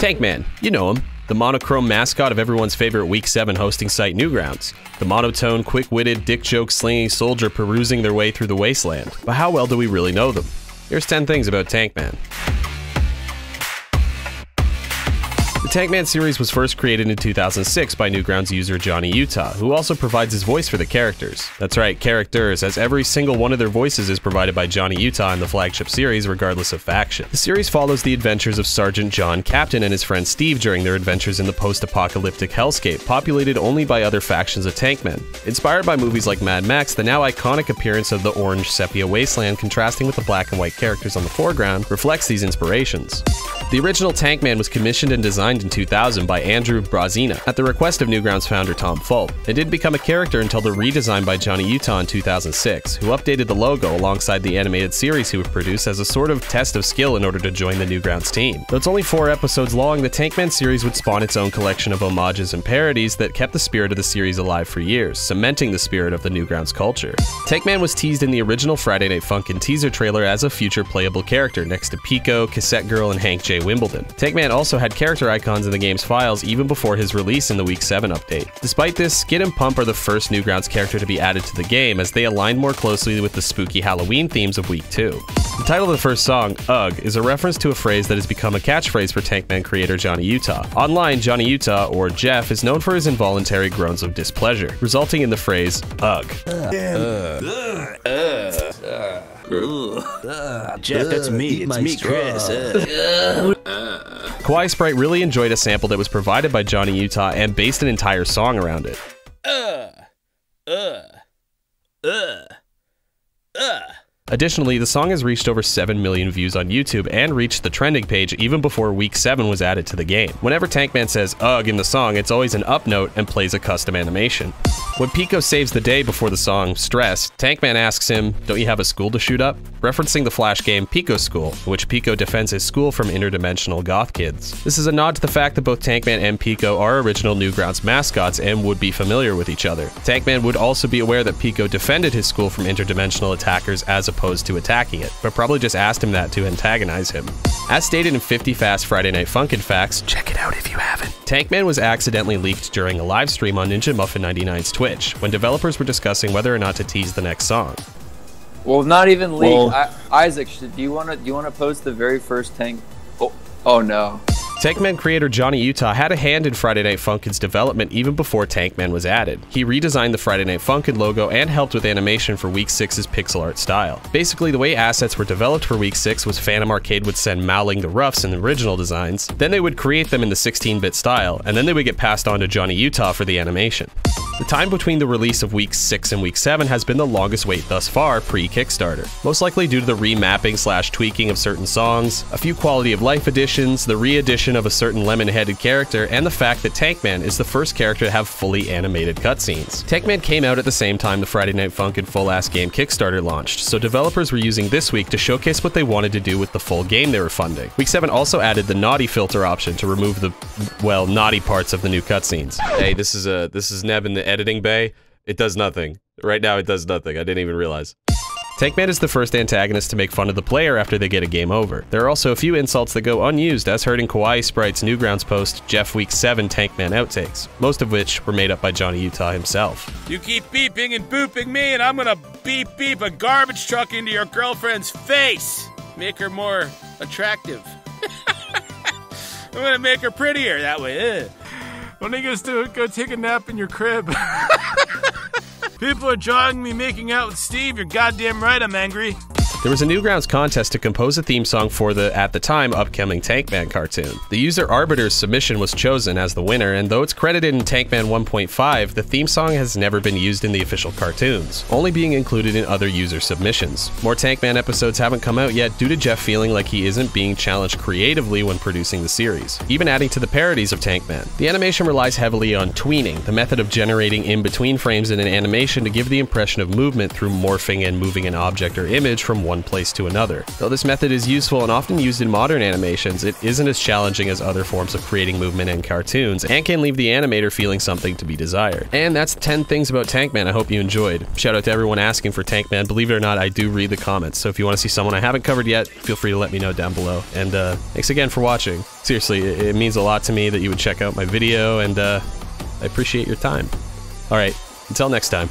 Tankman, you know him. The monochrome mascot of everyone's favorite Week 7 hosting site Newgrounds. The monotone, quick-witted, dick-joke-slinging soldier perusing their way through the wasteland. But how well do we really know them? Here's 10 things about Tankman. The Tankman series was first created in 2006 by Newgrounds user Johnny Utah, who also provides his voice for the characters. That's right, characters, as every single one of their voices is provided by Johnny Utah in the flagship series, regardless of faction. The series follows the adventures of Sergeant John Captain and his friend Steve during their adventures in the post-apocalyptic hellscape, populated only by other factions of Tankmen. Inspired by movies like Mad Max, the now iconic appearance of the orange sepia wasteland contrasting with the black and white characters on the foreground reflects these inspirations. The original Tankman was commissioned and designed in 2000 by Andrew Brazina at the request of Newgrounds founder Tom Fulp. It didn't become a character until the redesign by Johnny Utah in 2006, who updated the logo alongside the animated series he would produce as a sort of test of skill in order to join the Newgrounds team. Though it's only 4 episodes long, the Tankman series would spawn its own collection of homages and parodies that kept the spirit of the series alive for years, cementing the spirit of the Newgrounds culture. Tankman was teased in the original Friday Night Funkin' teaser trailer as a future playable character next to Pico, Cassette Girl, and Hank J. Wimbledon. Tankman also had character icons in the game's files even before his release in the Week 7 update. Despite this, Skid and Pump are the first Newgrounds character to be added to the game, as they aligned more closely with the spooky Halloween themes of Week 2. The title of the first song, Ugh, is a reference to a phrase that has become a catchphrase for Tankman creator Johnny Utah. Online, Johnny Utah, or Jeff, is known for his involuntary groans of displeasure, resulting in the phrase, Ugh. Jeff, that's me. It's me, Chris. Kawaii Sprite really enjoyed a sample that was provided by Johnny Utah and based an entire song around it. Additionally, the song has reached over 7 million views on YouTube and reached the trending page even before Week 7 was added to the game. Whenever Tankman says "ugh" in the song, it's always an up note and plays a custom animation. When Pico saves the day before the song Stress, Tankman asks him, "Don't you have a school to shoot up?" referencing the Flash game Pico's School, in which Pico defends his school from interdimensional goth kids. This is a nod to the fact that both Tankman and Pico are original Newgrounds mascots and would be familiar with each other. Tankman would also be aware that Pico defended his school from interdimensional attackers as opposed to attacking it, but probably just asked him that to antagonize him. As stated in 50 Fast Friday Night Funkin' Facts, check it out if you haven't, Tankman was accidentally leaked during a live stream on Ninja Muffin 99's Twitch, when developers were discussing whether or not to tease the next song. Well, not even leaked. Isaac, do you want to post the very first Tank? Oh no. Tankman creator Johnny Utah had a hand in Friday Night Funkin's development even before Tankman was added. He redesigned the Friday Night Funkin' logo and helped with animation for Week 6's pixel art style. Basically, the way assets were developed for Week 6 was Phantom Arcade would send Mowling the Roughs in the original designs, then they would create them in the 16-bit style, and then they would get passed on to Johnny Utah for the animation. The time between the release of Week 6 and Week 7 has been the longest wait thus far pre-Kickstarter, most likely due to the remapping/tweaking of certain songs, a few quality of life additions, the re-addition of a certain lemon-headed character, and the fact that Tankman is the first character to have fully animated cutscenes. Tankman came out at the same time the Friday Night Funkin' full-ass game Kickstarter launched, so developers were using this week to showcase what they wanted to do with the full game they were funding. Week 7 also added the naughty filter option to remove the, well, naughty parts of the new cutscenes. Hey, this is Neb in the editing bay. It does nothing. Right now it does nothing. I didn't even realize. Tankman is the first antagonist to make fun of the player after they get a game over. There are also a few insults that go unused, as heard in Kawaii Sprite's Newgrounds post, Jeff Week 7 Tankman Outtakes, most of which were made up by Johnny Utah himself. You keep beeping and booping me, and I'm gonna beep a garbage truck into your girlfriend's face. Make her more attractive. I'm gonna make her prettier that way. When are you gonna go take a nap in your crib? People are drawing me making out with Steve. You're goddamn right I'm angry. There was a Newgrounds contest to compose a theme song for the, at the time, upcoming Tankman cartoon. The user Arbiter's submission was chosen as the winner, and though it's credited in Tankman 1.5, the theme song has never been used in the official cartoons, only being included in other user submissions. More Tankman episodes haven't come out yet due to Jeff feeling like he isn't being challenged creatively when producing the series, even adding to the parodies of Tankman. The animation relies heavily on tweening, the method of generating in-between frames in an animation to give the impression of movement through morphing and moving an object or image from one one place to another. Though this method is useful and often used in modern animations, it isn't as challenging as other forms of creating movement in cartoons, and can leave the animator feeling something to be desired. And that's 10 things about Tankman I hope you enjoyed. Shout out to everyone asking for Tankman. Believe it or not, I do read the comments, so if you want to see someone I haven't covered yet, feel free to let me know down below. And thanks again for watching. Seriously, it means a lot to me that you would check out my video, and I appreciate your time. Alright, until next time.